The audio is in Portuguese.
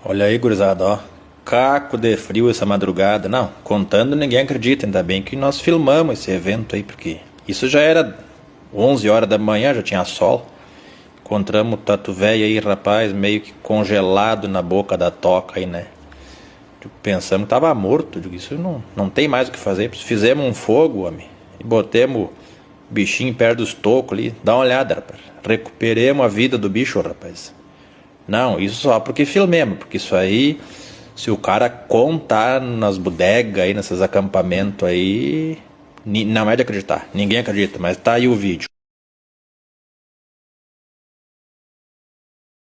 Olha aí, gurizada, ó. Caco de frio essa madrugada. Não, contando ninguém acredita. Ainda bem que nós filmamos esse evento aí, porque isso já era 11 horas da manhã, já tinha sol. Encontramos o tatu velho aí, rapaz, meio que congelado na boca da toca aí, né? Pensamos que tava morto. Isso não tem mais o que fazer. Fizemos um fogo, homem, e botemos o bichinho perto dos tocos ali. Dá uma olhada, rapaz. Recuperemos a vida do bicho, rapaz. Não, isso só porque filmemos, porque isso aí, se o cara contar nas bodegas aí, nesses acampamentos aí, não é de acreditar, ninguém acredita, mas tá aí o vídeo.